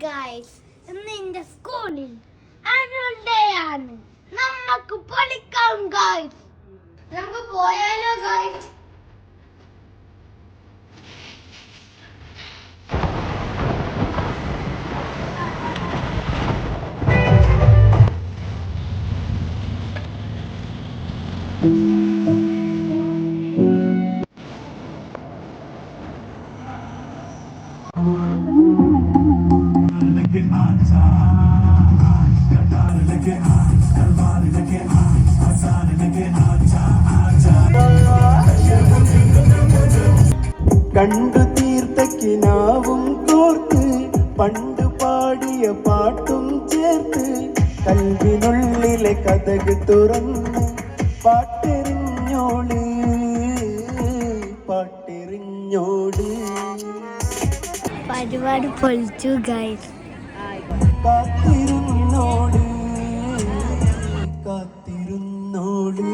Guys, ഇന്ന് എന്റെ സ്കൂളിൽ ആനുവൽ ഡേ ആണ്. നമുക്ക് പൊളിക്കാം ഗൈസ്. നമുക്ക് പോയാലോ ഗൈസ്? കണ്ടു തീർത്ത കിനാവും കോർത്ത് പണ്ടു പാടിയ പാട്ടും ചേർത്ത് കൽവിനുള്ളിലെ കഥക് തുറന്ന് പാട്ടെറിഞ്ഞോട് പാട്ടെറിഞ്ഞോട്. പരിപാടി പൊളിച്ചു ഗൈസ്. കാത്തിരുന്നോട് കാത്തിരുന്നോട്.